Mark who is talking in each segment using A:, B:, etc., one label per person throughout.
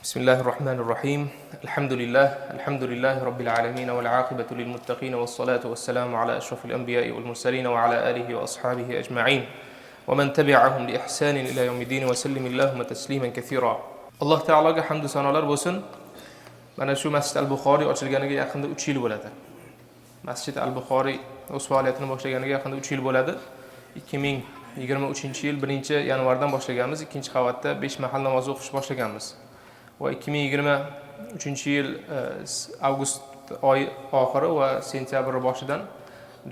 A: بسم الله الرحمن الرحيم الحمد لله رب العالمين والعاقبة للمتقين والصلاة والسلام على أشرف الأنبياء والمرسلين وعلى آله وأصحابه أجمعين ومن تبعهم بإحسان إلى يوم الدين وسلم اللهم تسليما كثيرا. الله تعالى حمد سنالر bo'lsin. Mana shu Masjid al-Buxoriy ochilganiga yaqinda 3 yil bo'ladi. Masjid al-Buxoriy o'z faoliyatini boshlaganiga yaqinda 3 yil bo'ladi. 2023-yil 1-yanvardan boshlaganmiz. Ikkinchi qavatda 5 mahal namozi o'qish boshlaganmiz. Va 2023-yil avgust oyi oxiri va sentyabr boshidan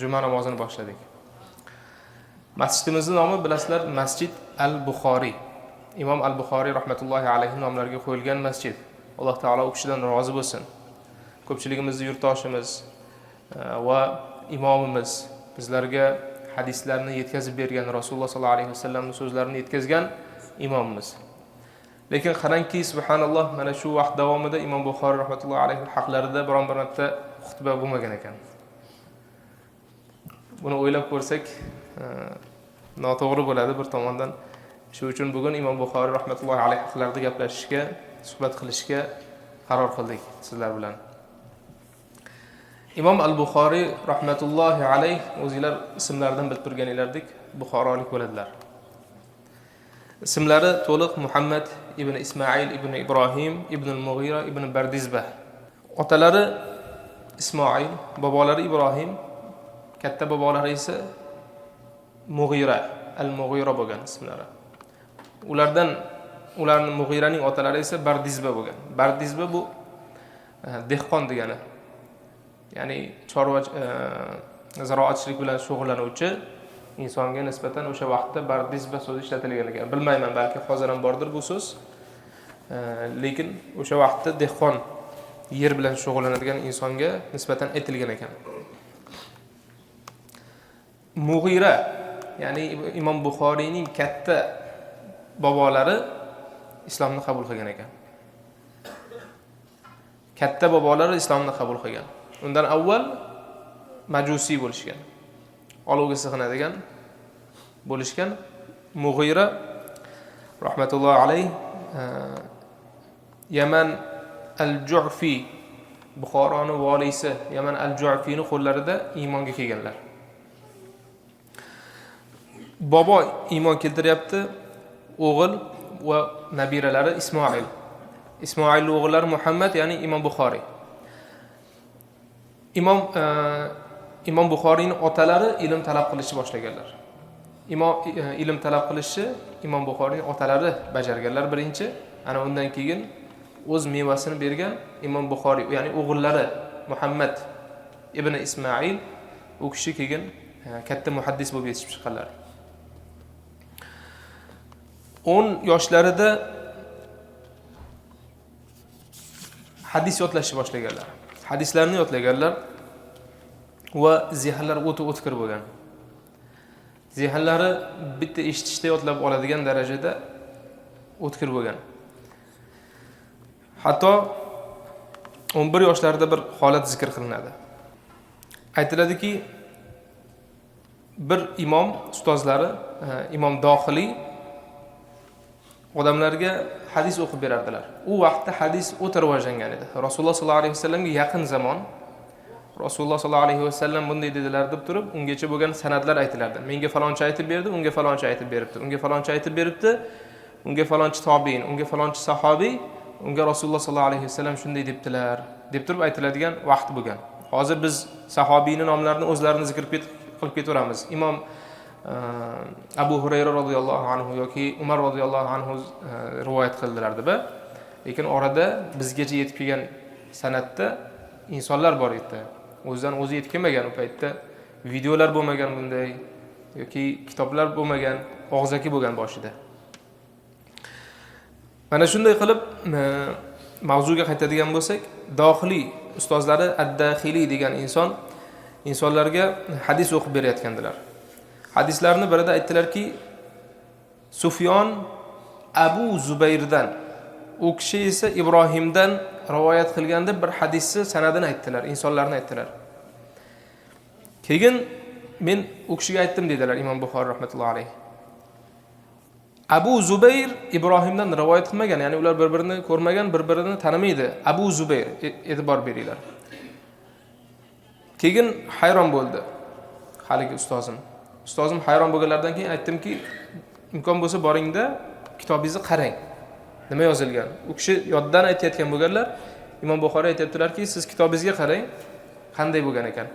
A: juma namozini boshladik. Masjidimizning nomi bilasizlar, Masjid al-Buxoriy. Imom al-Buxoriy rahmatullohi alayhi nomlariga qo'yilgan masjid. Alloh taolo u kishidan rozi bo'lsin. Ko'pchiligimizning yurtdoshimiz va imomimiz, bizlarga hadislarni yetkazib bergan, Rasululloh sollallohu alayhi vasallamning so'zlarini yetkazgan imomimiz. Lekin qarangki, subhanalloh, mana shu vaqt davomida Imom Buxoriy rahmatullohi alayhi haqlarida biron bir marta xutba bo'lmagan ekan. Buni o'ylab ko'rsak, noto'g'ri bo'ladi bir tomondan. Shu uchun bugun Imom Buxoriy rahmatullohi alayhi haqlarida gaplashishga, suhbat qilishga qaror qildik sizlar bilan. Imom al-Buxoriy rahmatullohi alayhi o'zingizlar ismlaridan bilib turganinglardek Buxorolik bo'ladilar. Ismlari to'liq Muhammad ibn Ismoil ibn Ibrohim ibn al-Mughira ibn Bardizbah. Otalari Ismoil, bobolari Ibrohim, katta bobolari esa Mughira, al-Mughira bo'lgan ismlari. Ularning Mughiraning otalari esa Bardizbah bo'lgan. Bardizbah bu dehqon degani. Ya'ni chorva ziroatchilik bilan shug'ullanuvchi insonga nisbatan o'sha vaqtda Bardizbah so'zi ishlatilgan ekan. Bilmayman, balki hozir ham bordir bu so'z. Lekin o'sha vaqtda dehqon, yer bilan shug'ullanadigan insonga nisbatan aytilgan ekan. Mughira, ya'ni Imom Buxoriyning katta bobolari islomni qabul qilgan ekan. Katta bobolari islomni qabul qilgan. Undan avval majusiy bo'lishgan. Olovga sig'inadigan bo'lishgan. Mughira rahmatullohi alayhi Yaman al-Ju'fi, Buxoroning valisi Yaman al-Ju'fining qo'llarida iymonga kelganlar. Bobo iymon keltiryapti, o'g'il va nabiralari Ismoil. Ismoilning o'g'illari Muhammad, ya'ni Imom Buxoriy. Imom Buxoriyning otalari ilm talab qilishni boshlaganlar. Ilm talab qilishni Imom Buxoriyning otalari bajarganlar birinchi. Ana undan keyin o'z mevasini bergan Imom Buxoriy, ya'ni o'g'illari Muhammad ibn Ismoil, u kishi keyin katta muhaddis bo'lib yetishib chiqqanlar. 10 yoshlarida hadis yodlashni boshlaganlar. Hadislarni yodlaganlar va zehnlar o'tkir bo'lgan. Zehnlari bitta eshitishda yodlab oladigan darajada o'tkir bo'lgan. Hatto 11 yoshlarida bir holat zikr qilinadi. Aytiladiki, bir imom ustozlari, Imom Dohiliy odamlarga hadis o'qib berardilar. U vaqtda hadis o'ta rivojlangan edi. Rasululloh sollallohu alayhi vasallamga yaqin zamon Rasululloh sollallohu alayhi vasallam bunday dedilar deb turib, ungacha bo'lgan sanadlar aytilardi. Menga falonchi aytib berdi, unga falonchi aytib beribdi, unga falonchi aytib beribdi, unga falonchi tobiin, unga falonchi sahobiy, unga Rasululloh sollallohu alayhi vasallam shunday debdilar, deb turib aytiladigan vaqt bo'lgan. Hozir biz sahobiyning nomlarini o'zlarini zikr qilib ketaveramiz. Imom Abu Hurayra radhiyallohu anhu yoki Umar radhiyallohu anhu rivoyat qildilar deb. Lekin orada bizgacha yetib kelgan sanatda insonlar bor edi. O'zidan o'zi yetib kelmagan, u paytda videolar bo'lmagan bunday yoki kitoblar bo'lmagan, og'zaki bo'lgan boshida. Mana shunday qilib mavzuga qaytadigan bo'lsak, Dohiliy ustozlari Ad-Daxiliy degan insonlarga hadis o'qib berayotgandilar. Hadislarni birida aytdilarki, Sufyon Abu Zubayrdan, u kishi esa Ibrohimdan rivoyat qilganda bir hadisni sanadini aytdilar, insonlarni aytdilar. Keyin men u kishiga aytdim dedilar Imom Buxoriy rahmatullohi alayhi. Abu Zubayr Ibrohimdan rivoyat qilmagan, ya'ni ular bir-birini ko'rmagan, bir-birini tanimaydi. Abu Zubayr, e'tibor beringlar. Keyin hayron bo'ldi haligi ustozim. Ustozim hayron bo'lganlardan keyin aytdimki, imkon bo'lsa boringda kitobingizni qarang. Nima yozilgan? U kishi yoddan aytayotgan bo'lganlar. Imom Buxoriy aytibdilarki, siz kitobingizga qarang, qanday bo'lgan ekan.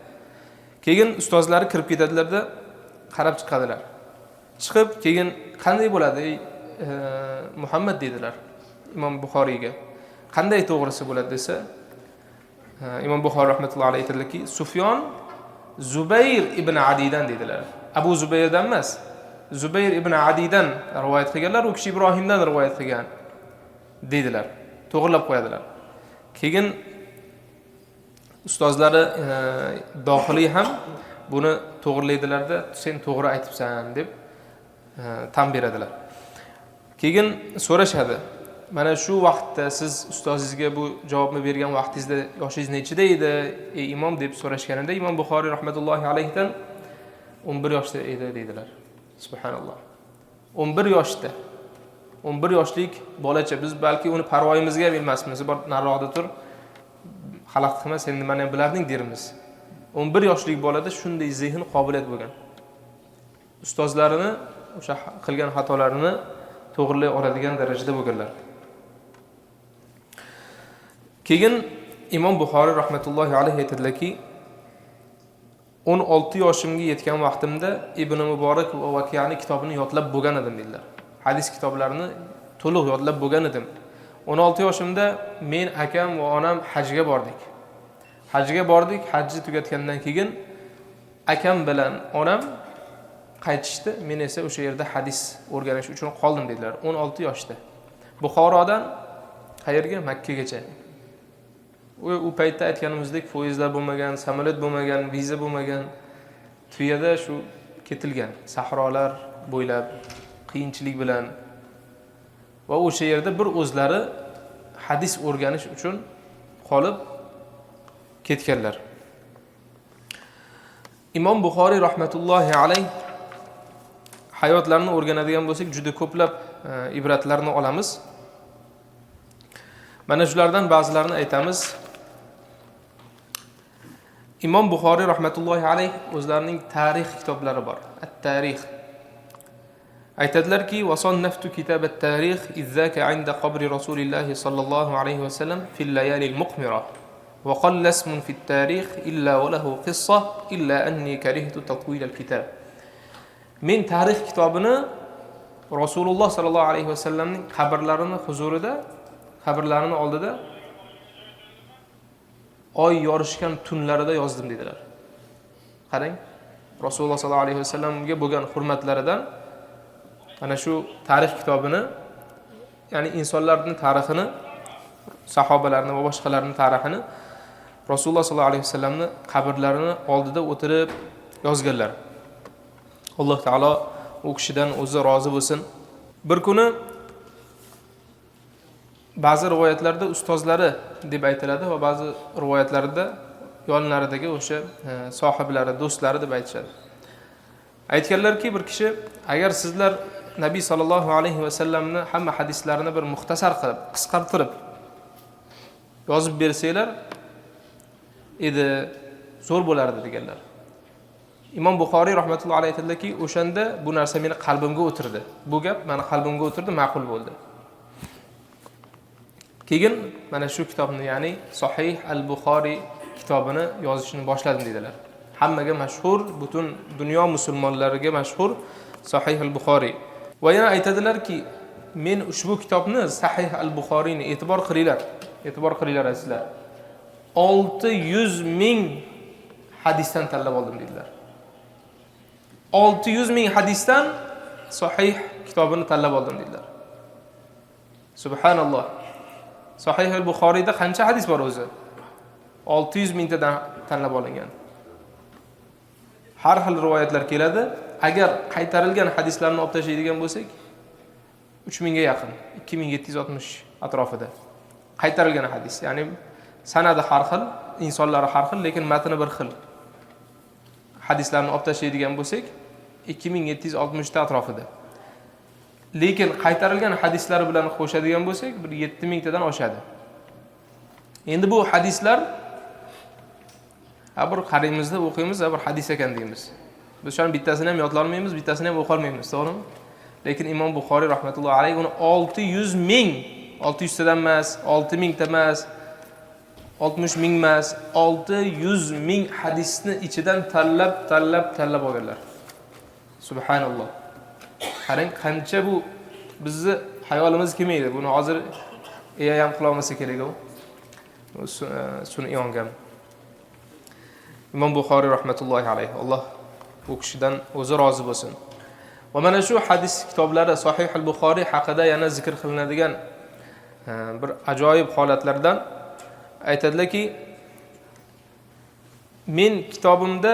A: Keyin ustozlari kirib ketadilarda qarab chiqadilar. Chiqib keyin qanday bo'ladi Muhammad dedilar Imom Buxoriyga. Qanday to'g'risi bo'ladi desa, Imom Buxoriy rahmatullohi alayhi aytadilarki, Sufyon Zubayr ibn Adidan dedilar. Abu Zubayrdan emas, Zubayr ibn Adidan rivoyat qilganlar, u kishi Ibrohimdan rivoyat qilgan dedilar. To'g'rilab qo'yadilar. Keyin ustozlari dohiliy ham buni to'g'rilaydilarda, sen to'g'ri aytibsan deb tan beradilar. Keyin so'rashadi. Mana shu vaqtda siz ustozingizga bu javobni bergan vaqtingizda yoshingiz nechida edi, ey imom deb so'rashganida Imom Buxoriy rahmatullohi alayhidan 11 yoshda edi dedilar. Subhanalloh. 11 yoshda. 11 yoshlik bolacha, biz balki uni parvoyimizga ham bilmasmiz. Bor nariroqda tur, xalaqit qilma, sen nimani ham bilarding dermiz. 11 yoshlik bolada shunday zehn qobiliyat bo'lgan. Ustozlarini o'sha qilgan xatolarini to'g'rilay oladigan darajada bo'lganlar. Keyin Imom Buxoriy rahmatullohi alayhi aytadilarki, 16 yoshimga yetgan vaqtimda Ibn Muborak va Vaqi'ani kitobini yodlab bo'lgan edim dedilar. Hadis kitoblarini to'liq yodlab bo'lgan edim. 16 yoshimda men akam va onam hajga bordik. Hajga bordik, hajni tugatgandan keyin akam bilan onam qaytishdi. Men esa o'sha yerda hadis o'rganish uchun qoldim dedilar. 16 yoshda. Buxorodan qayerga? Makkaga. U paytda aytganimizdek poyezdlar bo'lmagan, samolyot bo'lmagan, viza bo'lmagan. Tuyada shu ketilgan sahrolar bo'ylab qiyinchilik bilan va o'sha yerda bir o'zlari hadis o'rganish uchun qolib ketganlar. Imom Buxoriy rahmatullohi alayh hayotlarini o'rganadigan bo'lsak, juda ko'plab ibratlarni olamiz. Mana shulardan ba'zilarini aytamiz. Imom Buxoriy rahmatullohi alayh o'zlarining tarix kitoblari bor. At-Tarix. Aytadilarki, "Wasannaftu kitab at-tarix idzaka 'inda qabri Rasulillah sallallohu alayhi va sallam fil layali al-muqmira wa qalla ismun fi at-tarix illa wa lahu qissa illa anni karihtu tatwil al-kitab." Men tarix kitobini Rasululloh sallallohu alayhi va sallamning qabrlarini huzurida, qabrlarini oldida oy yorishgan tunlarida yozdim dedilar. Qarang, Rasululloh sallallohu alayhi va sallamga bo'lgan hurmatlaridan mana shu tarix kitobini, ya'ni insonlarning tarixini, sahobalarning va boshqalarning tarixini Rasululloh sallallohu alayhi va sallamning qabrlarini oldida o'tirib yozganlar. Alloh taolo u kishidan o'zi rozi bo'lsin. Bir kuni ba'zi rivoyatlarda ustozlari deb aytiladi va ba'zi rivoyatlarda yonlaridagi o'sha sohiblari, do'stlari deb aytishadi. Aytganlarki, bir kishi, agar sizlar Nabiy sallallohu alayhi va sallamning hamma hadislarini bir muxtasar qilib, qisqartirib yozib bersanglar edi, zo'r bo'lardi deganlar. Imom Buxoriy rahmatullohi alayhi aytadilarki, o'shanda bu narsa meni qalbimga o'tirdi. Bu gap meni qalbimga o'tirdi, ma'qul bo'ldi. Keyin mana shu kitobni, ya'ni Sahih al-Buxoriy kitobini yozishni boshladim dedilar. Hammaga mashhur, butun dunyo musulmonlariga mashhur Sahih al-Buxoriy. Va yana aytadilarki, men ushbu kitobni Sahih al-Buxoriyni e'tibor qilinglar azizlar. 600 ming hadisdan tanlab oldim dedilar. 600 ming hadisdan Sahih kitobini tanlab oldim dedilar. Subhanalloh. Sahih al-Buxoriyda qancha hadis bor o'zi? 600 mingtadan tanlab olingan. Har xil rivoyatlar keladi. Agar qaytarilgan hadislarni olib tashlaydigan bo'lsak, 3000 ga yaqin, 2760 atrofida qaytarilgan hadis. Ya'ni sanadi har xil, insonlari har xil, lekin matni bir xil. Hadislarni olib tashlaydigan bo'lsak, 2760 ta atrofida. Lekin qaytarilgan hadislar bilan qo'shadigan bo'lsak, bir 7000 tadan oshadi. Endi bu hadislar bir qarimizda o'qiymiz, bir hadis ekan deymiz. Biz shuni bittasini ham yodlolmaymiz, bittasini ham o'qa olmaymiz, to'g'rimi? Lekin Imom Buxoriy rahmatullohi alayhi uni 600 ming, 600 tadan emas, 6000 ta emas, 60 ming emas, 600 ming hadisni ichidan tanlab olganlar. Subhanalloh. Qarang, qancha bu bizni hayolimiz kelmaydi. Buni hozir ham qila olmasa kerak u. Sun'iy olgan. Imom Buxoriy rahmatullohi alayhi. Alloh bu kishidan o'zi rozi bo'lsin. Va mana shu hadis kitoblari Sahih al-Buxoriy haqida yana zikr qilinadigan bir ajoyib holatlardan aytadilarki, men kitobimda,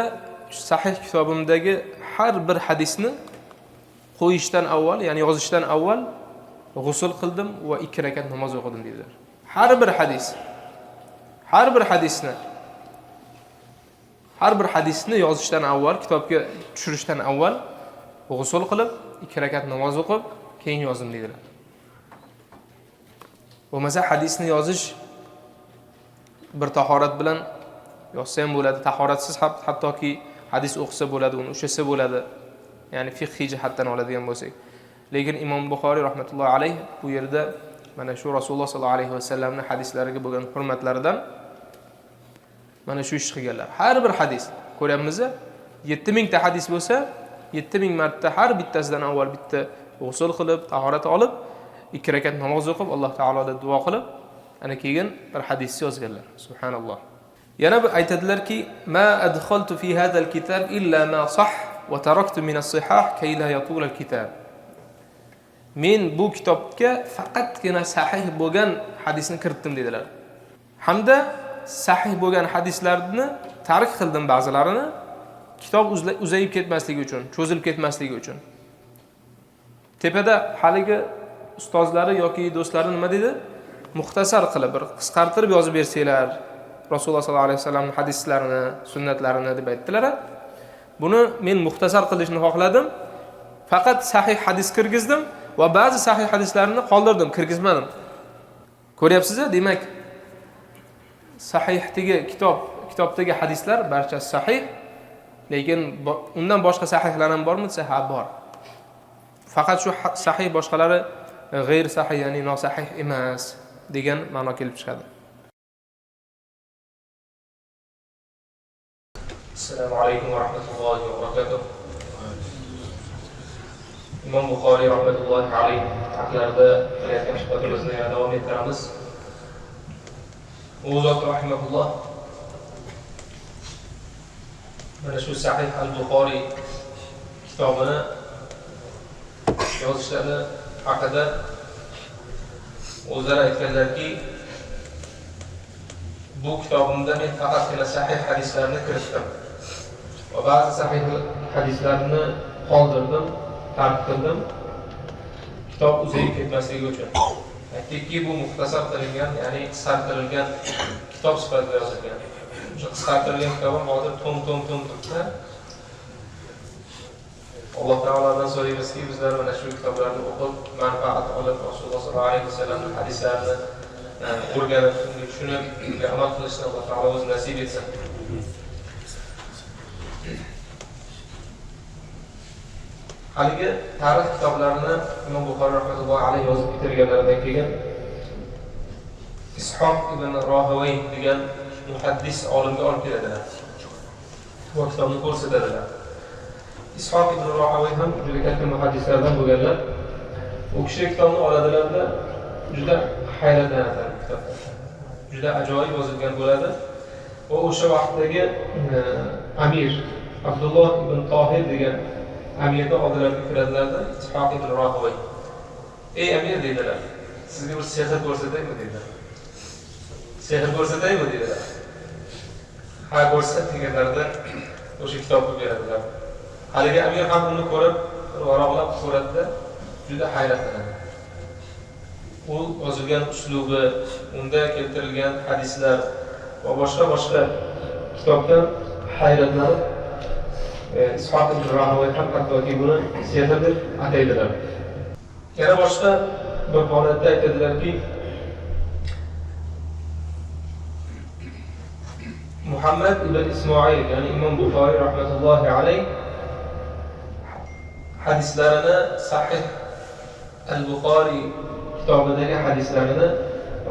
A: Sahih kitobimdagi har bir hadisni qo'yishdan avval, ya'ni yozishdan avval g'usl qildim va 2 rakat namoz o'qidim dedilar. Har bir hadisni yozishdan avval, kitobga tushirishdan avval g'usl qilib, 2 rakat namoz o'qib, keyin yozdim dedilar. Bo'lmasa hadisni yozish bir tahorat bilan yozsa ham bo'ladi, tahoratsiz hattoki hadis o'qisa bo'ladi, uni ushasa bo'ladi. Ya'ni fiqhiy jihatdan oladigan bo'lsak. Lekin Imom Buxoriy rahmatullohi alayhi bu yerda mana shu Rasululloh sollallohu alayhi vasallamning hadislariga bo'lgan hurmatlaridan mana shu ish qilganlar. Har bir hadis ko'ryapmiz, 7000 ta hadis bo'lsa, 7000 marta har bittasidan avval bitta g'usl qilib, tahorat olib, 2 rakat namoz o'qib, Alloh taolodan duo qilib, ana keyin bir hadisni yozganlar. Subhanalloh. Yana bir aytadilarki, ma adkhaltu fi hadha al-kitab illa ma sah va taraktu min as-sihah kay la yatul al-kitab. Men bu kitobga faqatgina sahih bo'lgan hadisni kiritdim dedilar. Hamda sahih bo'lgan hadislarni tark qildim ba'zilarini, kitob uzayib ketmasligi uchun, cho'zilib ketmasligi uchun. Tepada haligi ustozlari yoki do'stlari nima dedi? Muxtasar qilib, bir qisqartirib yozib bersanglar, Rasululloh sollallohu alayhi vasallamning hadislarini, sunnatlarini deb aytdilar. Buni men muxtasar qilishni xohladim. Faqat sahih hadis kirgizdim va ba'zi sahih hadislarni qoldirdim, kirgizmadim. Ko'ryapsiz-a? Demak, sahihdagi kitobdagi hadislar barchasi sahih, lekin undan boshqa sahihlar ham bormi desa, ha bor. Faqat shu sahih, boshqalari g'ayr sahih, ya'ni nosahih emas degan ma'no kelib chiqadi. Assalomu alaykum va rahmatullohi va barakatuh. Imom Buxoriy rahmatullohi alayhi haqlarida qilayotgan suhbatimizni yana davom ettiramiz. U zot rahimahulloh mana shu Sahih al-Buxoriy kitobini yozishlari haqida o'zlari aytganlarki, bu kitobimda men faqatgina sahih hadislarni kiritdim va ba'zi sahih hadislarni qoldirdim, tark qildim, kitob uzayib ketmasligi uchun. Aytdikki, bu muxtasar qilingan, ya'ni qisqartirilgan kitob sifatida yozilgan. O'sha qisqartirilgan kitobim hozir tom turibdi. Alloh taolodan so'raymizki, bizlar mana shu kitoblarni o'qib, manfaat olib, Rasululloh sollallohu alayhi vasallamning hadislarini o'rganib, tushunib, amal qilishni Alloh taolo o'zi nasib etsin. Haligi tarix kitoblarini Imom Buxoriy rahmatullohi alayhi yozib bitirganlaridan keyin Ishoq ibn Rohavay degan muhaddis olimga olib keladilar. Bu kitobni ko'rsatadilar. Ishoq ibn Rohavay ham juda katta muhaddislardan bo'lganlar. U kishi kitobni oladilarda juda hayratlanadilar kitobda. Juda ajoyib yozilgan bo'ladi. Va o'sha vaqtdagi amir Abdulloh ibn Tohir degan amirni oldilariga kiradilarda, Ishoq ibn Rohavay. Ey amir dedilar, sizga bir sehr ko'rsataymi dedilar. Sehr ko'rsataymi dedilar. Ha, ko'rsat deganlarda o'sha kitobni beradilar. Haligi amir ham uni ko'rib, varoqlab ko'radi, juda hayratlanadi. U yozilgan uslubi, unda keltirilgan hadislar va boshqa kitobdan hayratlanib, Ishoq ibn Rohavay ham hattoki buni sehr deb ataydilar. Yana boshqa bir holatda aytadilarki, Muhammad ibn Ismoil, ya'ni Imom Buxoriy rahmatullohi alayh hadislarini Sahih al-Buxoriy kitobidagi hadislarini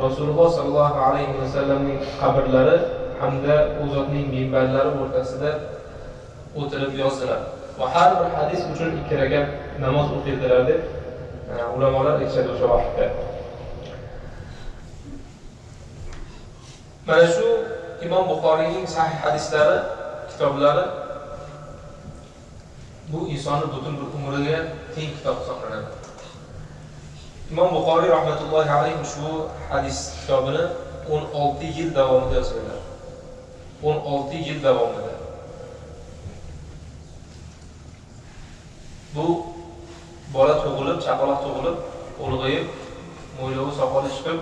A: Rasululloh sallallohu alayhi vasallamning qabrlari hamda u zotning minbarlari o'rtasida o'tirib yozdilar. Va har bir hadis uchun 2 rakat namoz o'qiydilar deb ulamolar aytishadi o'sha vaqtda. Mana shu Imom Buxoriyning sahih hadislari kitoblari bu insonni butun bir umriga teng kitob hisoblanadi. Imom Buxoriy rahmatullohi alayhi ushbu hadis kitobini 16 yil davomida yozganlar. 16 yil davomida. Bu bola tug'ilib, chaqaloq tug'ilib, ulg'ayib, mo'ylovi soqoli chiqib,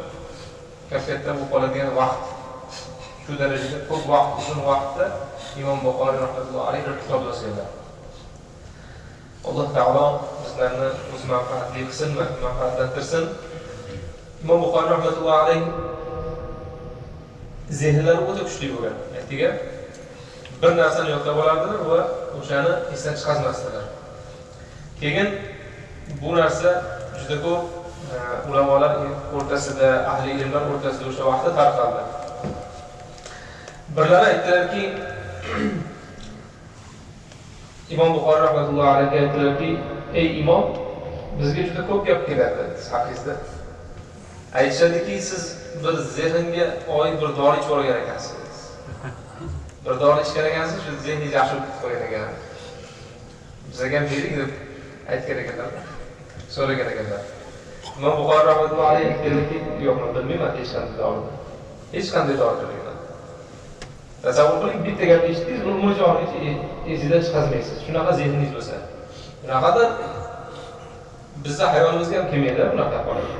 A: katta bo'lib qoladigan vaqt. Shu darajada ko'p vaqt, uzun vaqtda Imom Buxoriy rahmatullohi alayhi kitob yozganlar. Alloh taolo bizlarni o'z manfaatli qilsin, manfaatlantirsin. Imom Buxoriy rahmatullohi alayhi zehnlari o'ta kuchli bo'lgan. Ertaga bir narsani yodlab olardilar va o'shani esdan chiqarmasdilar. Keyin bu narsa juda ko'p ulamolar o'rtasida, ahli ilmlar o'rtasida o'sha vaqtda tarqaldi. Birlari aytdilarki, Imom Buxoriy rahmatullohi alayhi aytdilarki, ey imom, bizga juda ko'p gap keladi siz haqingizda. Aytishadiki, siz bir zehnga oid bir dori ichib olgan ekansiz. Bir dori ichgan ekansiz, shu zehningiz yaxshi bo'lib qolgan ekan. Bizga ham bering deb aytgan ekanlar. So'ragan ekanlar. Imom Buxoriy rahmatullohi alayhi aytdilarki, yo'q, men bilmayman hech qanday dori. Hech qanday dori bilmayman. Tasavvur qiling, bitta gapni eshitdingiz, uni mo'jorigacha esingizdan chiqazmaysiz. Shunaqa zehningiz bo'lsa. Bunaqada bizning hayolimizga ham kelmaydi bunaqa holat.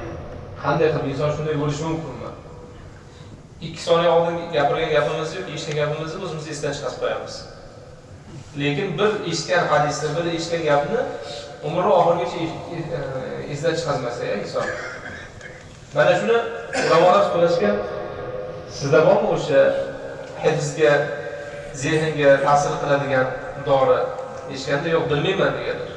A: Qanday qilib inson shunday bo'lishi mumkinmi? 2 soniya oldin gapirgan gapimizni yoki eshitgan gapimizni o'zimiz esdan chiqarib qo'yamiz. Lekin bir eshitgan hadisni, bir eshitgan gapni umri oxirigacha esdan chiqarmasa inson. Mana shuni ulamolar so'rashgan, sizda bormi o'sha hifzga, zehnga ta'sir qiladigan dori? Eshitganda yo'q, bilmayman deganlar.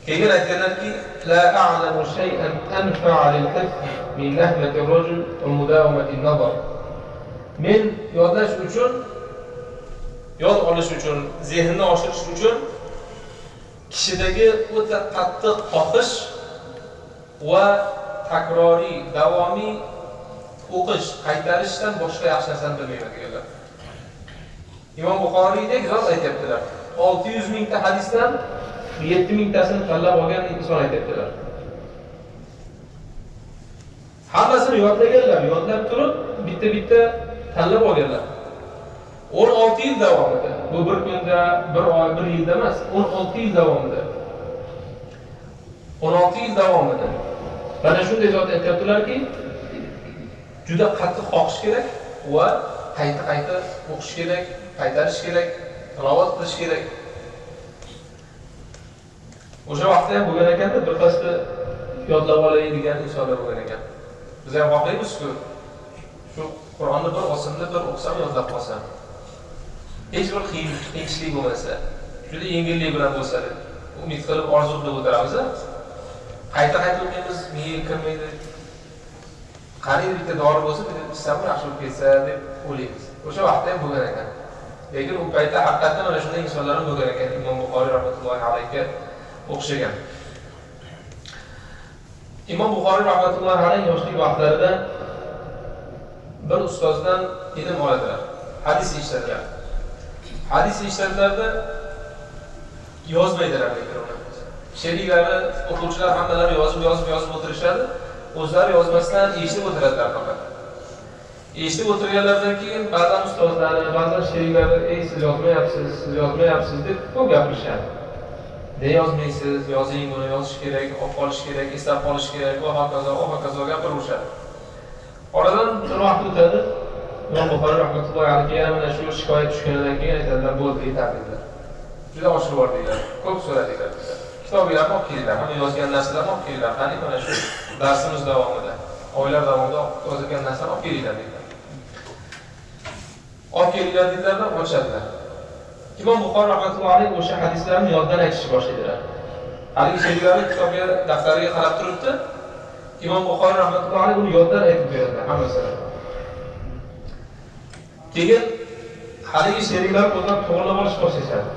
A: Keyin aytganlarki, la a'lamu shay'an anfa'a lil-hifz min nahmati ar-rajul wa mudawamati an-nazar. Men yodlash uchun, yod olish uchun, zehnni oshirish uchun kishidagi o'ta qattiq xohish va takroriy, davomiy o'qish, qaytarishdan boshqa yaxshi narsani bilmayman deganlar. Imom Buxoriydek zot aytibdilar. 600 mingta hadisdan 7 mingtasini tanlab olgan inson aytibdilar. Hammasini yodlaganlar, yodlab turib bitta-bitta tanlab olganlar. 16 yil davomida. Bu bir kunda, bir oy, bir yilda emas, 16 yil davomida. 16 yil davomida. Mana shunday zot aytibdilarki, juda qattiq o'qish kerak va qayta o'qish kerak, qaytarish kerak, tilovat qilish kerak. O'sha vaqtda ham bo'lgan ekanda, bir qasdi yodlab oladigan insonlar bo'lgan ekan. Biz ham xohlaymiz-ku, shu Qur'onni bir osimda bir o'qisam, yodlab qolsam. Hech bir qiyinchilik bo'lmasa, juda yengillik bilan bo'lsa deb umid qilib, orzu qilib o'tiramiz. Qayta o'qiymiz, miyaga kirmaydi. Qanday bitta dori bo'lsa, deb istam yaxshi bo'lib ketsa deb o'ylaymiz. O'sha vaqtda ham bo'lgan ekan. Lekin u paytda haqiqatan mana shunday insonlar ham bo'lgan ekan. Imom Buxoriy rahmatullohi alayhiga o'xshagan. Imom Buxoriy rahmatullohi alayhi yoshlik vaqtlarida bir ustozdan ilm oladilar. Hadis eshitadilar. Hadis eshitadilarda yozmaydilar lekin uni. Sheriklari, o'quvchilar hammalari yozib o'tirishadi. O'zlari yozmasdan eshitib o'tiradilar faqat. Eshitib o'tirganlardan keyin ba'zan ustozlari, ba'zan sheriklari, "Ey, siz yozmayapsiz" deb ko'p gapirishadi. "Ne yozmaysiz? Yozing, buni yozish kerak, olib qolish kerak, eslab qolish kerak" va hokazo gapiraverishadi. Oradan bir vaqt o'tadi. Imom Buxoriy rahmatullohi alayhi yana mana shu shikoyat tushganidan keyin aytadilar, "Bo'ldi, yetarli" dedilar. Juda oshirib yubordilar. Ko'p so'radilar. kitoblarni olib kelinglar, mana yozgan narsalarni olib kelinglar. Qani mana shu darsimiz davomida, oylar davomida yozilgan narsalarni olib kelinglar dedilar. Olib kelinglar dedilarda ochadilar. Imom Buxoriy rahmatullohi alayhi o'sha hadislarni yoddan aytishni boshlaydilar. Haligi she'rlarni kitobga, daftariga qarab turibdi. Imom Buxoriy rahmatullohi alayhi uni yoddan aytib beradilar hammasini. Keyin haligi she'rlarni o'zlab to'g'rilab olish boshlaydi.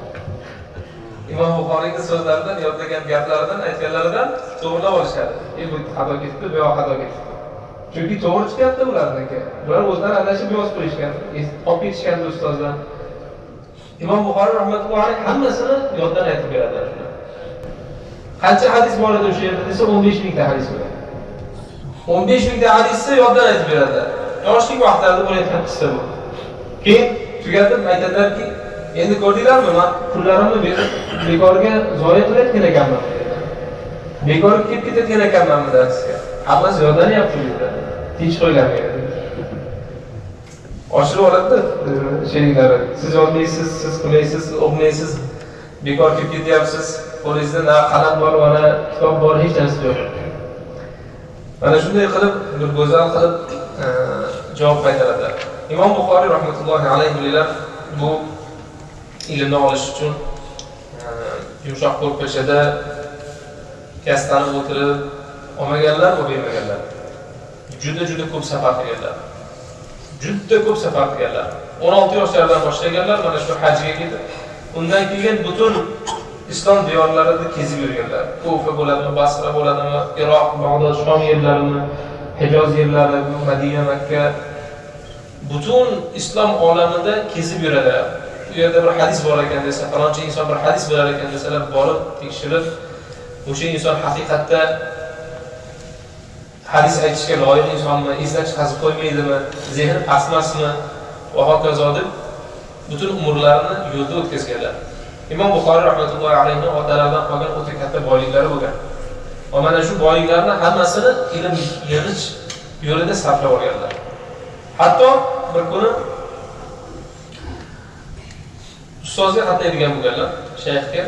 A: Imom Buxoriyning so'zlaridan, yodlagan gaplaridan, aytganlaridan to'g'rilab olishadi. Bu xato ketdi, bu yoq xato ketdi. Chunki to'g'ri chiqyapti ularniki. Ular o'zlari adashib yozib qo'yishgan, olib ketishgan ustozdan. Imom Buxoriy rahmatullohi alayhi hammasini yoddan aytib beradilar. Qancha hadis bor edi o'sha yerda desa 15 mingta hadis bor. 15 mingta hadisni yoddan aytib beradilar. Yoshlik vaqtlarida bo'layotgan qissa bu. Keyin tugatib aytadilarki, endi ko'rdinglarmi, men pullarimni bekorga zoya qilayotgan ekanman. Bekor kelib ketayotgan ekanman darsga. Hammasi yodlanyapti dedi. Tinch qo'yganlar. Oshirib oladi sheriklari. Siz yodlaysiz, siz qilaysiz, o'qiysiz, bekor kelib ketyapsiz. Qo'lingizda na qalam bor, na kitob bor, hech narsa yo'q. Mana shunday qilib, bir go'zal qilib javob qaytaradilar. Imom Buxoriy rahmatullohi alayhi bilan bu ilmni olish uchun yumshoq ko'rpachada kastanib o'tirib olmaganlar va bermaganlar. Juda ko'p safar qilganlar. Juda ko'p safar qilganlar. 16 yoshlardan boshlaganlar, mana shu hajga ketib, undan keyin butun islom diyorlarida kezib yurganlar. Kufa bo'ladimi, Basra bo'ladimi, Iroq, Bag'dod, Shom yerlarini, Hijoz yerlari, Madina, Makka, butun islom olamida kezib yuradilar. Bu yerda bir hadis bor ekan desa, falonchi inson bir hadis bilar ekan desalar, borib tekshirib, o'sha inson haqiqatda hadis aytishga loyiq insonmi, esdan chiqazib qo'ymaydimi, zehni pastmasmi va hokazo deb butun umrlarini yo'lda o'tkazganlar. Imom Buxoriy rahmatullohi alayhi otalaridan qolgan o'ta katta boyliklari bo'lgan. Va mana shu boyliklarni hammasini ilm yig'ish yo'lida sarflab olganlar. Hatto bir kuni ustozga qatnaydigan bo'lganlar, shayxga.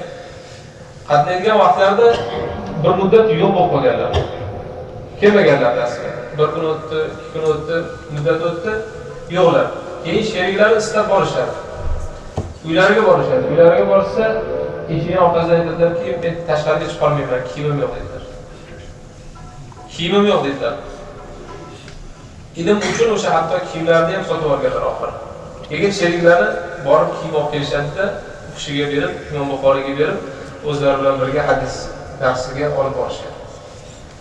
A: Qatnaydigan vaqtlarida bir muddat yo'q bo'lib qolganlar. Kelmaganlar darsga. Bir kun o'tdi, 2 kun o'tdi, muddat o'tdi, yo'qlar. Keyin sheriklari istab borishadi. Uylariga borishadi. Uylariga borsa, eshikning orqasidan aytadilarki, men tashqariga chiqa olmayman, kiyimim yo'q dedilar. Kiyimim yo'q dedilar. Ilm uchun o'sha hatto kiyimlarni ham sotib olganlar oxir. Keyin sheriklari borib kiyim olib kelishadi-da, kishiga berib, Imom Buxoriyga berib, o'zlari bilan birga hadis darsiga olib borishgan.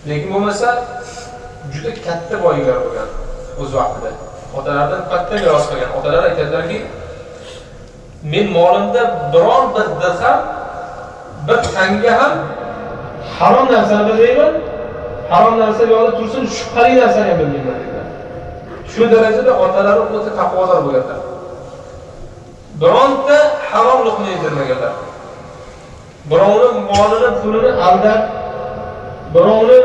A: Lekin bo'lmasa, juda katta boyliklar bo'lgan o'z vaqtida. Otalaridan katta meros qilgan. Otalar aytadilarki, men molimda biron bir dirham, bir tanga ham harom narsani bilmayman. Harom narsa yo'lda tursin, shubhali narsani ham bilmayman dedilar. Shu darajada otalari o'ta taqvodor bo'lganlar. Bironta harom luqma yedirmaganlar. Birovni molini, pulini aldab, birovni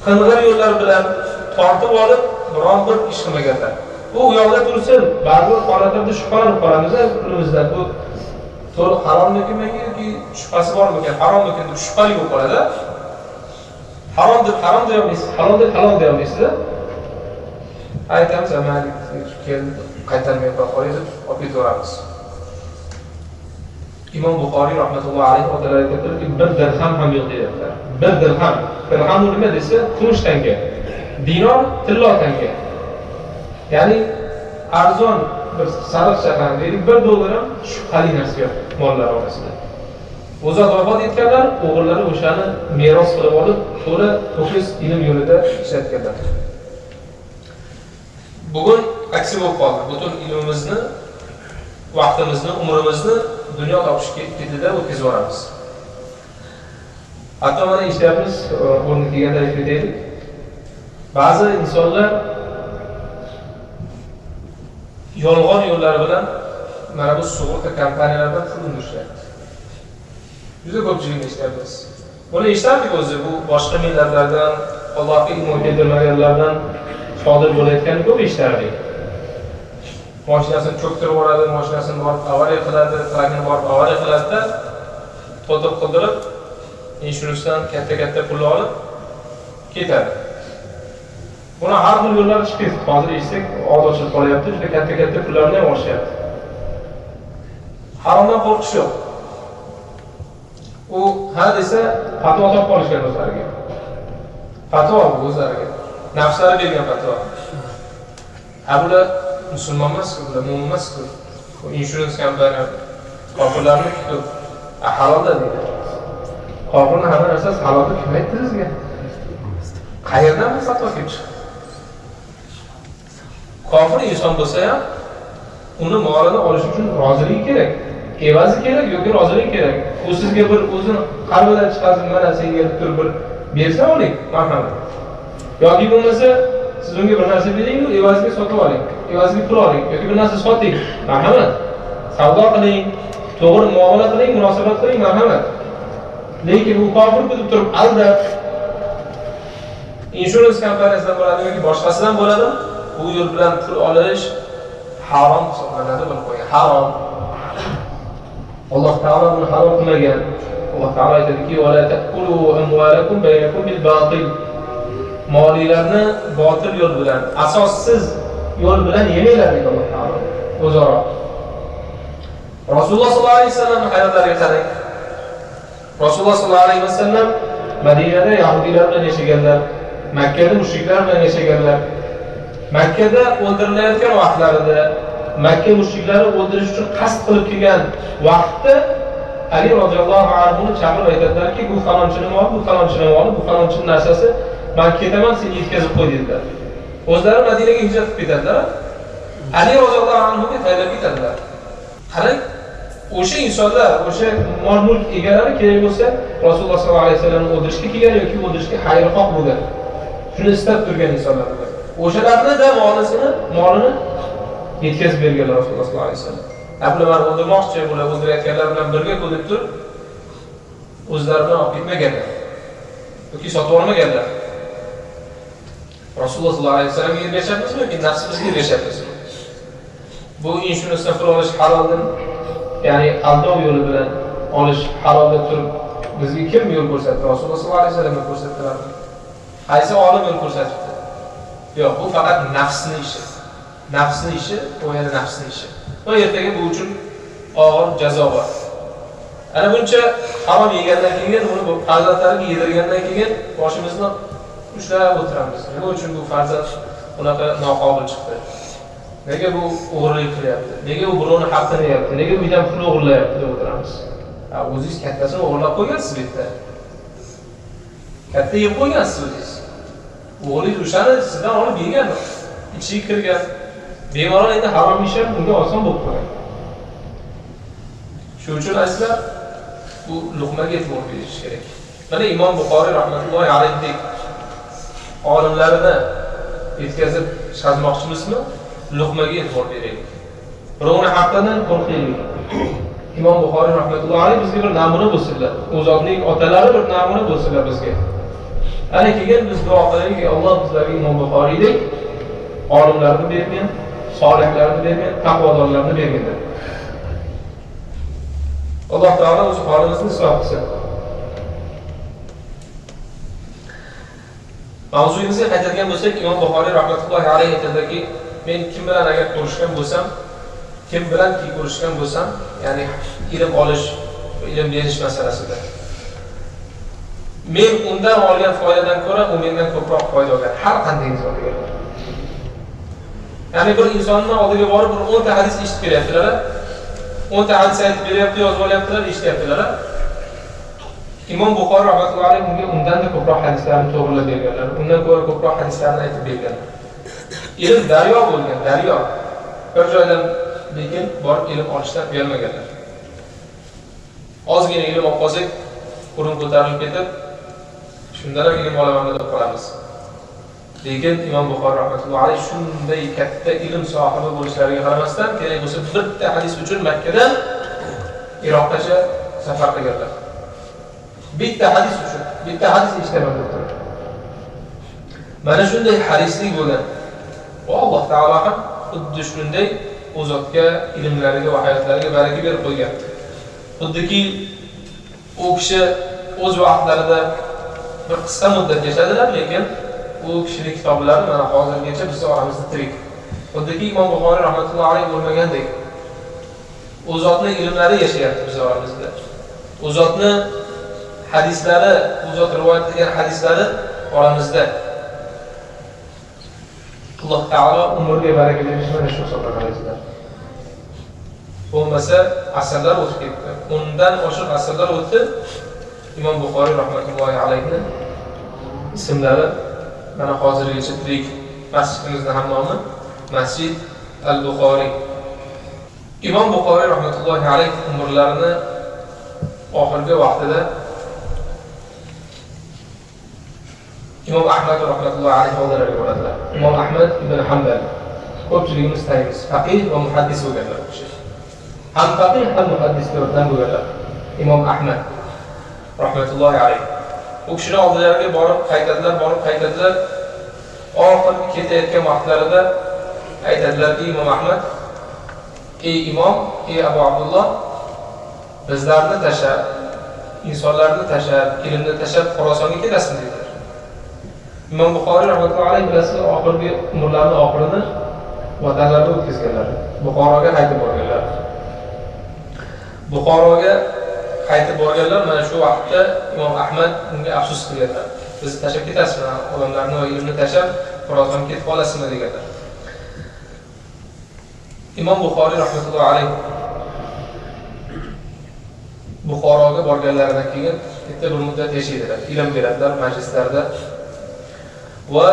A: qing'ir yo'llar bilan tortib olib, biron bir ish qilmaganlar. Bu yo'lda tursin, ba'zi holatlarda shubhalanib qolamiz pulimizdan. Bu to'liq harommikan yoki shubhasi bormikan, harommikan deb shubhali bo'lib qoladi. Harom deb deyolmaysiz, halol deb deyolmaysiz. Aytamiz, amalga keldi, qaytarmay qo'yib, olib ketaveramiz. Imom Buxoriy rahmatullohi alayhi otalar aytadilarki, bir dirham ham yo'q deyaptilar. Bir dirham. Dirham nima desa, kumush tanga. Dinor tillo tanga. Ya'ni arzon bir sariq shaqan deylik, $1 ham shubhali narsa yo'q mollar orasida. O'zat vafot etganlar, o'g'illari o'shani meros qilib olib, to'la ho'kiz ilm yo'lida ishlatganlar. Bugun aksi bo'lib qoldi. Butun ilmimizni, vaqtimizni, umrimizni dunyo topish ketida o'tkazib yuboramiz. Hatto mana ishlayapmiz, o'rni kelganda aytaylik. Ba'zi insonlar yolg'on yo'llar bilan mana bu sug'urta kompaniyalaridan pul undirishyapti. Juda ko'pchilikni eshityapmiz. Buni eshitardik o'zi, bu boshqa millatlardan, Allohga iymon keltirmaganlardan sodir bo'layotganini ko'p eshitardik. Mashinasini cho'ktirib yuboradi, mashinasini borib avariya qiladi, trakini borib avariya qiladi-da, to'tiq qildirib, inshurensdan katta pulni olib ketadi. Buni har xil yo'llar chiqib ketdi. Hozir eshitsak, ovoz ochilib qolyapti, juda katta pullarni ham olishyapti. Haromdan qo'rqish yo'q. U ha desa, fatvo topib olishgan o'zlariga. Fatvo o'zlariga. Nafslari bergan fatvo. Bular musulmon emas, ular mo'min emas. Bu insurance kompaniya kofirlarni kutib, halolda deydi. Kofirning hamma narsasi halolda kim aytdi sizga? Qayerdan bu fatvo kelib chiqdi? Kofir inson bo'lsa ham, uni molini olish uchun roziligi kerak. Evazi kerak yoki roziligi kerak. U sizga bir o'zini qalbidan chiqarib, mana senga turib bir bersa oling, marhamat. Yoki bo'lmasa, siz unga bir narsa bering-ku, evaziga sotib oling. Evaziga pul oling yoki bir narsa soting. Marhamat. Savdo qiling, to'g'ri muomala qiling, munosabat qiling, marhamat. Lekin u kofir bo'lib turib aldab insurance kompaniyasidan bo'ladi yoki boshqasidan bo'ladi, bu yo'l bilan pul olish harom hisoblanadi, bilib qo'ying. Harom. Alloh taolo buni halol qilmagan. Alloh taolo aytadiki: "Va la ta'kulu amwalakum baynakum bil batil." Mollarni botil yo'l bilan, asossiz yo'l bilan yemanglar dedi Alloh taolo. O'zaro. Rasululloh sollallohu alayhi vasallamning hayotlariga qarang. Rasululloh sollallohu alayhi vasallam Madinada yahudiylar bilan yashaganlar, Makkada mushriklar bilan yashaganlar. Makkada o'ldirilayotgan vaqtlarida Makka mushriklari o'ldirish uchun qasd qilib kelgan vaqtda Ali roziyallohu anhu chaqirib aytadilarki, bu falonchining moli, bu falonchining moli, bu falonchining narsasi, men ketaman, sen yetkazib qo'y dedilar. O'zlari Madinaga hijrat qilib ketadilar. Ali roziyallohu anhuga taylab ketadilar. Qarang, o'sha insonlar, o'sha mol-mulk egalari kerak bo'lsa, Rasululloh sollallohu alayhi vasallamni o'ldirishga kelgan yoki o'ldirishga xayrixoh bo'lgan. Shuni istab turgan insonlar bular. O'shalarning da molini yetkazib berganlar Rasululloh sollallohu alayhi vasallam. Bular o'ldirmoqchi, bular o'ldirayotganlar bilan birga bo'lib turib, o'zlaridan olib ketmaganlar. Yoki sotib olmaganlar. Rasululloh sollallohu alayhi vasallamga ergashyapmizmi yoki nafsimizga ergashyapmizmi? Bu inshurensdan pul olish haloldan, ya'ni aldov yo'li bilan olish halol deb turib, bizga kim yo'l ko'rsatdi? Rasululloh sollallohu alayhi vasallam ko'rsatdilar. Qaysi olim yo'l ko'rsatdi? Yo'q, bu faqat nafsning ishi. Nafsning ishi, o'yini nafsning ishi. Va ertaga bu uchun og'ir jazo bor. Ana buncha harom yegandan keyin, uni bu farzandlarga yedirgandan keyin boshimizni ushlab o'tiramiz. Nima uchun bu farzand unaqa noqobil chiqdi? Nega bu o'g'irlik qilyapti? Nega u birovning haqqini yeyapti? Nega uydan pul o'g'irlayapti deb o'tiramiz. O'zingiz kattasini o'g'irlab qo'ygansiz bu yerda. Katta yeb qo'ygansiz o'zingiz. O'g'lingiz o'shani sizdan olib yegan, ichiga kirgan. Bemalol endi harom ish ham unga oson bo'lib qolgan. Shuning uchun azizlar, bu luqmaga e'tibor berish kerak. Mana Imom Buxoriy rahmatullohi alayhi olimlarini yetkazib chiqarmoqchimizmi? Luqmaga e'tibor beraylik. Birovning haqqidan qo'rqaylik. Imom Buxoriy rahmatullohi alayhi bizga bir namuna bo'lsinlar. U zotning otalari bir namuna bo'lsinlar bizga. Ana keyin biz duo qilaylik, Alloh bizlarga Imom Buxoriydek olimlarni bergan, solihlarni bergan, taqvodorlarni berganlar. Alloh taolo o'z holimizni isloh qilsin. Mavzuyimizga qaytadigan bo'lsak, Imom Buxoriy rahmatullohi alayhi aytadiki, men kim bilan agar ko'rishgan bo'lsam, kim bilan ko'rishgan bo'lsam, ya'ni ilm olish, ilm berish masalasida, men undan olgan foydadan ko'ra, u mendan ko'proq foyda olgan. Har qanday insonga. Ya'ni bir insonning oldiga borib, bir 10 ta hadis eshitib kelyaptilar. 10 ta hadis aytib beryapti, yozib olyaptilar, eshityaptilar. Imom Buxoriy rahmatullohi alayhi unga undan da ko'proq hadislarni to'g'rilab berganlar. Undan ko'ra ko'proq hadislarni aytib berganlar. Ilm daryo bo'lgan, daryo. Bir joydan lekin borib ilm olishdan uyalmaganlar. Ozgina ilm olib qolsak, o'rin ko'tarilib ketib, shundan ilm olaman deb qolamiz. Lekin Imom Buxoriy rahmatullohi alayhi shunday katta ilm sohibi bo'lishlariga qaramasdan, kerak bo'lsa bitta hadis uchun Makkadan Iroqgacha safar qilganlar. Bitta hadis uchun, bitta hadis eshitaman deb. Mana shunday harislik bo'lgan. Va Alloh taolo ham xuddi shunday u zotga ilmlariga va hayotlariga baraka berib qo'ygan. Xuddiki u kishi o'z vaqtlarida bir qisqa muddat yashadilar, lekin u kishining kitoblari mana hozirgacha biz oramizda tirik. Xuddiki Imom Buxoriy rahmatullohi alayhi bo'lmagandek, u zotning ilmlari yashayapti biz oramizda. U zotni hadislari, u zot rivoyat qilgan hadislari oramizda. Alloh taolo umriga baraka berishi mana shu hisoblanadi. Bo'lmasa asrlar o'tib ketdi. Undan oshiq asrlar o'tdi. Imom Buxoriy rahmatullohi alayhi ismlari mana hozirgacha tirik. Masjidimizning ham nomi Masjid al-Buxoriy. Imom Buxoriy rahmatullohi alayhi umrlarini oxirgi vaqtida Imom Ahmad rahmatullohi alayhi oldilariga boradilar. Imom Ahmad ibn Hanbal ko'pchiligimiz taniymiz. Faqih va muhaddis bo'lganlar u kishi. Ham faqih ham muhaddis turibdan bo'lganlar. Imom Ahmad rahmatullohi alayhi. U kishining oldilariga borib qaytadilar. Oxirgi ketayotgan vaqtlarida aytadilarki, Imom Ahmad: "Ey imom, ey Abu Abdulloh, bizlarni tashab, insonlarni tashab, ilmni tashab Xorasonga ketasizmi?" dedilar. Imom Buxoriy rahmatullohi alayhi bilasizlar, oxirgi umrlarining oxirini vatanlarida o'tkazganlar. Buxoroga qaytib borganlar. Mana shu vaqtda Imom Ahmad unga afsus qilganlar. Bizni tashab ketasizmi? Odamlarni va ilmni tashab Xorasonga ketib olasizmi deganlar. Imom Buxoriy rahmatullohi alayhi Buxoroga borganlaridan keyin bitta bir muddat yashaydilar, ilm beradilar majlislarda. Va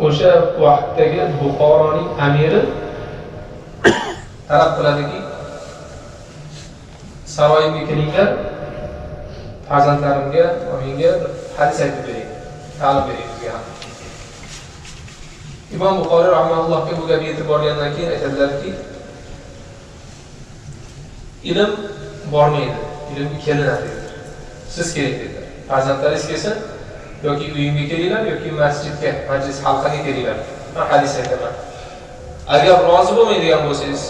A: o'sha vaqtdagi Buxoroning amiri talab qiladiki, saroyimga kelinglar, farzandlarimga va menga hadis aytib bering, ta'lim bering bizga ham. Imom Buxoriy rahmatullohga bu gap yetib borgandan keyin aytadilarki, ilm bormaydi, ilmga kelinadi dedilar. Siz kerak dedilar. Farzandlaringiz kelsin, yoki uyimga kelinglar, yoki masjidga, majlis halqaga kelinglar. Men hadis aytaman. Agar rozi bo'lmaydigan bo'lsangiz,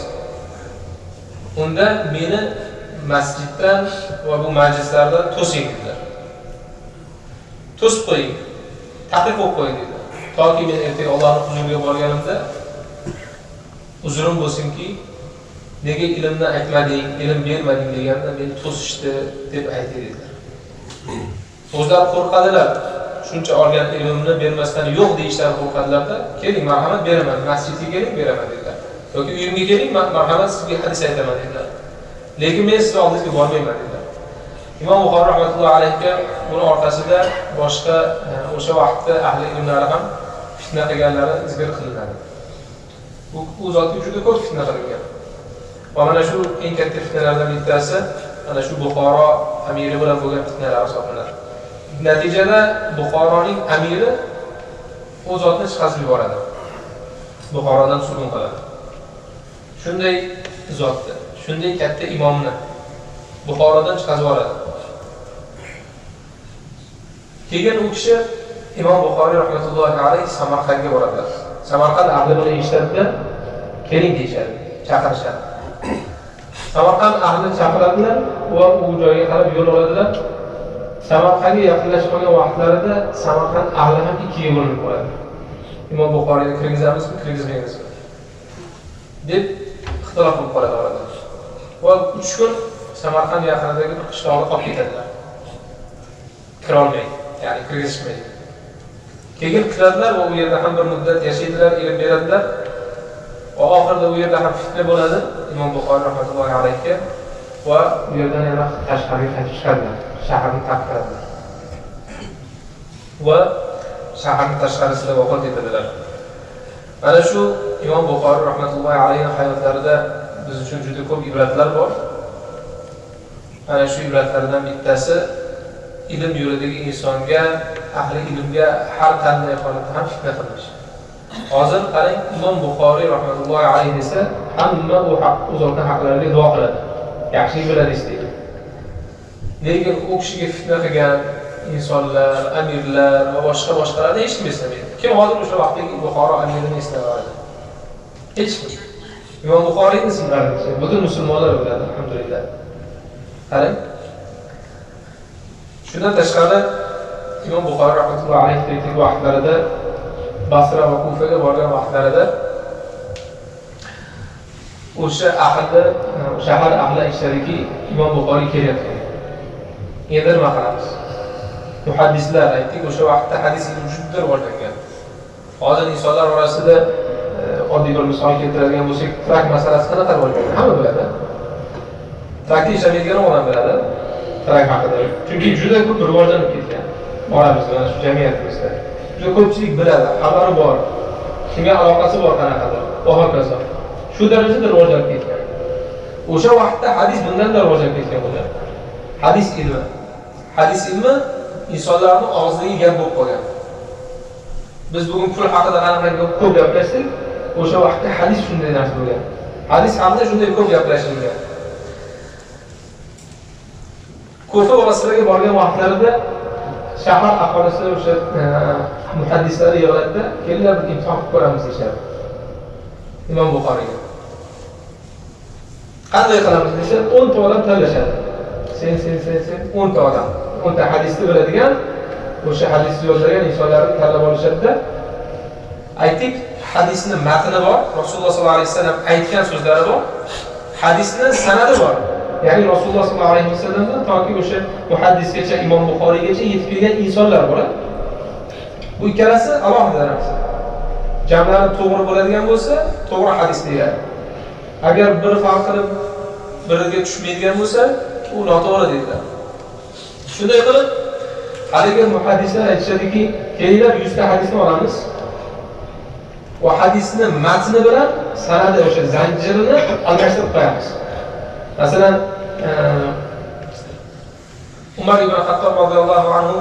A: unda meni masjiddan va bu majlislardan to'sing dedilar. To'sib qo'ying, taqiq qo'yib qo'ying dedilar. Toki men ertaga Allohning huzuriga borganimda uzrim bo'lsinki, nega ilmni aytmading, ilm bermading deganda meni to'sishdi deb aytdilar. O'zlari qo'rqadilar. Shuncha olgan ilmimni bermasdan yo'q deyishdan qo'rqadilarda, keling marhamat beraman, masjidga keling beraman dedilar. Yoki uyimga keling, marhamat sizga hadis aytaman dedilar. Lekin men siz oldingizga bormayman dedilar. Imom Buxoriy rahmatullohi alayhi buni orqasida boshqa o'sha vaqtda ahli ilmlar ham fitna qilganlari zikr qilinadi. Bu zotga juda ko'p fitna qilingan. Va mana shu eng katta fitnalardan bittasi ana shu Buxoro amiri bilan bo'lgan fitnalar hisoblanadi. Natijada Buxoroning amiri u zotni chiqarib yuboradi. Buxorodan sudun qiladi. Shunday zotni, shunday katta imomni Buxorodan chiqarib yuboradi. Keyin u kishi Imom Buxoriy rahmatullohi alayhi Samarqandga boradilar. Samarqand ahli buni eshitadi, keling deyishadi, chaqirishadi. Samarqand ahli chaqiradilar va u joyga qarab yo'l oladilar. Samarqandga yaqinlashib qolgan vaqtlarida Samarqand ahli ham ikkiga bo'linib qoladi. Imom Buxoriyni kirgizamizmi, kirgizmaymizmi deb ixtilof bo'lib qoladi orada. Va 3 kun Samarqand yaqinidagi bir qishloqqa qolib ketadilar. Kira olmaydi, ya'ni kirgizishmaydi. Keyin kiradilar va u yerda ham bir muddat yashaydilar, ilm beradilar. Va oxirida u yerda ham fitna bo'ladi Imom Buxoriy rahmatullohi alayhi va u yerdan yana tashqariga qaytib chiqadilar. Shaharni tark qiladilar. Va shaharning tashqarisida vafot etadilar. Mana shu Imom Buxoriy rahmatullohi alayhi hayotlarida biz uchun juda ko'p ibratlar bor. Mana shu ibratlardan bittasi ilm yo'lidagi insonga, ahli ilmga har qanday holatda ham fitna qilish. Hozir qarang, Imom Buxoriy rahmatullohi alayhi desa, hamma u zotning haqlariga duo qiladi. Yaxshilik biladi istaydi. Lekin u kishiga fitna qilgan insonlar, amirlar va boshqalarni hech kim eslamaydi. Kim hozir o'sha vaqtdagi Buxoro amirini eslaydi? Hech kim. Imom Buxoriyning ismlarini butun musulmonlar biladi, alhamdulillah. Qarang. Shundan tashqari Imom Buxoriy rahmatullohi alayhi tiriklik vaqtlarida Basra va Kufaga borgan vaqtlarida o'sha shahar ahli eshitadiki, Imom Buxoriy kelyapti. Endi nima qilamiz? Muhaddislar aytdik, o'sha vaqtda hadis ilmi juda rivojlangan. Hozir insonlar orasida oddiy bir misol keltiradigan bo'lsak, trak masalasi qanaqa rivojlangan? Hamma biladi. Trakda ishlamaydigan odam biladi. Trak haqida. Chunki juda ko'p rivojlanib ketgan. Oramizda, mana shu jamiyatimizda. Juda ko'pchilik biladi, xabari bor. Shunga aloqasi bor qanaqadir. Va hokazo. Shu darajada rivojlanib ketgan. O'sha vaqtda hadis bundan da rivojlanib ketgan bo'lgan. Hadis ilmi insonlarning og'zidagi gap bo'lib qolgan. Biz bugun pul haqida qanaqa ko'p gaplashdik, o'sha vaqtda hadis shunday narsa bo'lgan. Hadis haqida shunday ko'p gaplashilgan. Kufa va Basraga borgan vaqtlarida shahar aholisi o'sha muhaddislar yig'iladi, kelinglar bir imtihon qilib ko'ramiz deyishadi. Imom Buxoriyga. Qanday qilamiz desa, 10 ta odam tanlashadi. Sen 10 ta odam. 10 ta hadisni biladigan, o'sha hadisni yozgan insonlarni tanlab olishadi-da. Aytik, hadisni matni bor, Rasululloh sollallohu alayhi vasallam aytgan so'zlari bor. Hadisni sanadi bor. Ya'ni Rasululloh sollallohu alayhi vasallamdan toki o'sha muhaddisgacha, Imom Buxoriygacha yetib kelgan insonlar bor. Bu ikkalasi alohida narsa. Jamlari to'g'ri bo'ladigan bo'lsa, to'g'ri hadis deyiladi. Agar bir farq qilib biriga tushmaydigan bo'lsa, u noto'g'ri deyiladi. Shunday qilib, haligi muhaddislar aytishadiki, kelinglar 100 ta hadisni olamiz. Va hadisni matni bilan sanadi o'sha zanjirini almashtirib qo'yamiz. Masalan, Umar ibn Xattob roziyallohu anhu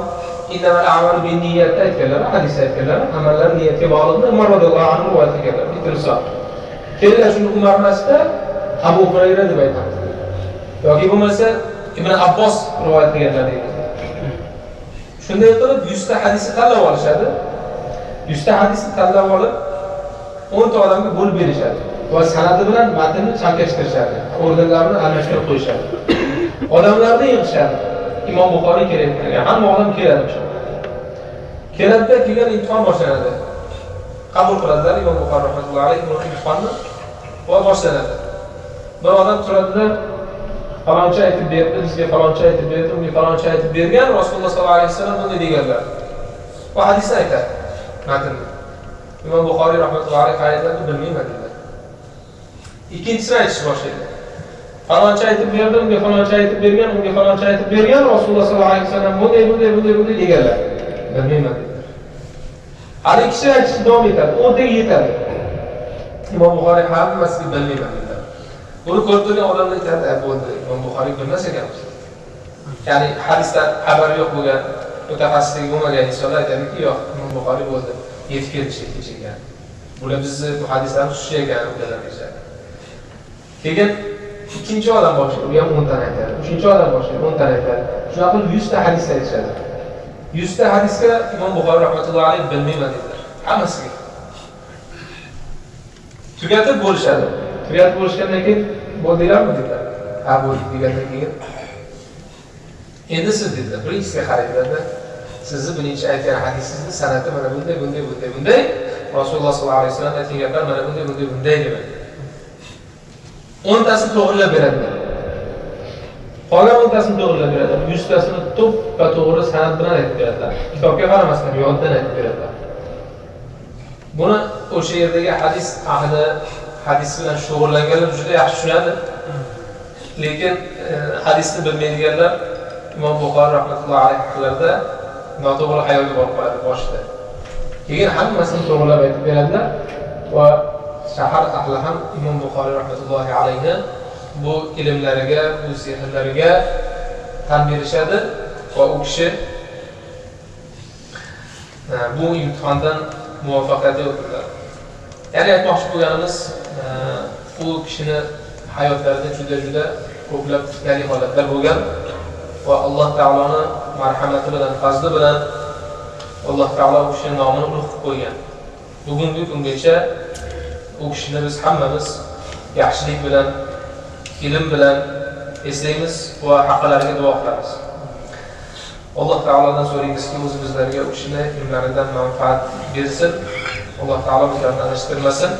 A: innamal a'malu binniyat aytganlar, hadis aytganlar, amallar niyatga bog'liqdir. Umar roziyallohu anhu rivoyat qilganlar, bitirsa. Kelinglar shuni Umar emasda Abu Hurayra deb aytamiz. Yoki bo'lmasa Ibn Abbos rivoyat qilganlar deymiz. Shunday qilib 100 ta hadisni tanlab olishadi. 100 ta hadisni tanlab olib 10 ta odamga bo'lib berishadi. Va sanadi bilan matnni chalkashtirishadi. O'rganlarni almashtirib qo'yishadi. Odamlarni yig'ishadi. Imom Buxoriy kelayotgan. Hamma odam keladi o'sha. Keladida kelgan imtihon boshlanadi. Qabul qiladilar Imom Buxoriy rahmatullohi alayhi imtihonni va boshlanadi. Bir odam turadi-da, faloncha aytib berdi, bizga faloncha aytib berdi, unga faloncha aytib bergan, Rasululloh sollallohu alayhi vasallam bunday deganlar. Bu hadisni aytadi. Matnni. Imom Buxoriy rahmatullohi alayhi qayerlarni bilmayman dedilar. Ikkinchisini aytish boshlaydi. Faloncha aytib berdi, unga faloncha aytib bergan, unga faloncha aytib bergan, Rasululloh sollallohu alayhi vasallam bunday deganlar. Bilmayman dedilar. Hali kishi aytishni davom etadi, 10 taga yetadi. Imom Buxoriy hammasiga bilmayman dedilar. Buni ko'rib turgan odamlar aytadi, bo'ldi, Imom Buxoriy bilmas ekanmiz. Ya'ni hadisdan xabari yo'q bo'lgan, mutaxassisligi bo'lmagan insonlar aytadiki, yo'q, Imom Buxoriy bo'ldi, yetib kelishga kechirgan. Bular bizni muhaddislarni tushirgan ulardan deyishadi. Keyin ikkinchi odam boshlaydi, u ham 10 ta aytadi. Uchinchi odam boshlaydi, 10 ta aytadi. Shunaqa qilib 100 ta hadis aytishadi. 100 ta hadisga Imom Buxoriy rahmatullohi alayhi bilmayman dedilar. Hammasiga. Tugatib bo'lishadi. Tugatib bo'lishgandan keyin bo'ldinglarmi dedilar. Ha, bo'ldik degandan keyin endi siz dedilar, birinchisiga qaraydilar-da. Sizni birinchi aytgan hadisingizni sanadi mana bunday. Rasululloh sollallohu alayhi vasallam aytgan gaplar mana bunday demak. 10 tasini to'g'rilab beradilar. Qolgan 10 tasini to'g'rilab beradilar. 100 tasini to'g'ri sanad bilan aytib beradilar. Kitobga qaramasdan yoddan aytib beradilar. Buni o'sha yerdagi hadis ahli hadis bilan shug'ullanganlar juda yaxshi tushunadi. Lekin hadisni bilmaydiganlar Imom Buxoriy rahmatullohi alayhi haqlarida noto'g'ri xayolga borib qoladi boshida. Keyin hammasini to'g'rilab aytib beradilar va shahar ahli ham Imom Buxoriy rahmatullohi alayhi bu ilmlariga, bu sehrlariga tan berishadi va u kishi bu imtihondan muvaffaqiyatli o'tdilar. Ya'ni aytmoqchi bo'lganimiz, u kishini hayotlarida juda ko'plab fitnali holatlar bo'lgan va Alloh taoloning marhamati bilan, fazli bilan Alloh taolo u kishining nomini ulug' qilib qo'ygan. Bugungi kungacha u kishini biz hammamiz yaxshilik bilan, ilm bilan eslaymiz va haqqilariga duo qilamiz. Alloh taolodan so'raymizki, o'zi bizlarga u kishini ilmlaridan manfaat bersin. Alloh taolo bizlarni adashtirmasin.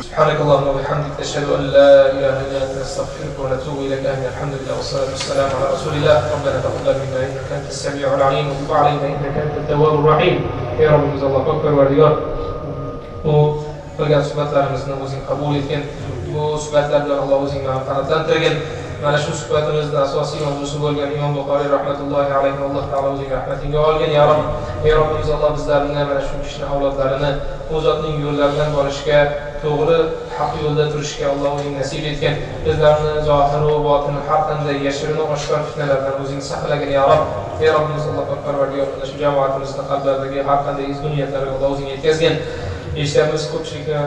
A: Subhanakallahumma va bihamdika ashhadu an la ilaha illa anta astaghfiruka va atubu ilayk. Alhamdulillah wa salatu wassalamu ala rasulillah. Rabbana taqabbal minna innaka antas samiul alim wa tub alayna innaka antat tawwabur rahim. Ey Robbimiz Alloh Parvardigor, bu qilgan suhbatlarimizni o'zing qabul etgin. Bu suhbatlar bilan Alloh o'zing manfaatlantirgin. Mana shu suhbatimizning asosiy mavzusi bo'lgan Imom Buxoriy rahmatullohi alayhi Alloh taolo o'zing rahmatingga olgin ya Robb. Ey Robbimiz Alloh bizlarni mana shu kishini avlodlarini u zotning yo'llaridan borishga, to'g'ri haq yo'lda turishga Alloh o'zing nasib etgan. Bizlarni zohir va botin har qanday yashirin va oshkor fitnalardan o'zing saqlagin ya Robb. Ey Robbimiz Alloh Parvardigor, mana shu jamoatimizning qalblaridagi har qanday ezgu niyatlarga Alloh o'zing yetkazgin. Eshitamiz ko'pchilikni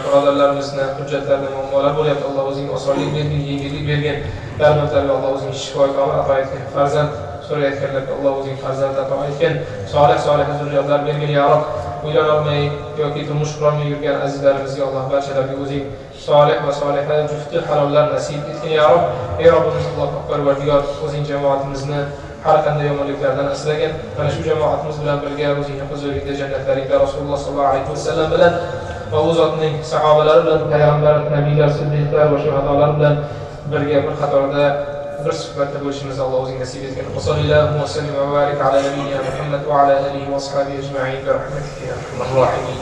A: birodarlarimizni hujjatlarida muammolar bo'lyapti. Alloh o'zing osonlik bergin, yengillik bergin. Darmonlarga Alloh o'zing shifoy ato etgin. Farzand so'rayotganlarga Alloh o'zing farzand ato etgin. Solih zurriyotlar bergin ya Robb. Uylanolmay yoki turmush qurolmay yurgan azizlarimizga Alloh barchalarga o'zing solih va soliha jufti halollar nasib etgin ya Robb. Ey Robbimiz Alloh Parvardigor, o'zing jamoatimizni har qanday yomonliklardan asragin. Mana shu jamoatimiz bilan birga o'zing huzurida jannatlaringda Rasululloh sollallohu alayhi vasallam bilan va u zotning sahobalari bilan, payg'ambar, nabiylar, siddiqlar va shuhadolar bilan birga bir qatorda bir suhbatda bo'lishimizni Alloh o'zing nasib etgin. Sallallohu va sallam va barik ala nabiyyina Muhammad va ala alihi va ashabihi ajma'in bi rahmatika ya arhamar rohimin.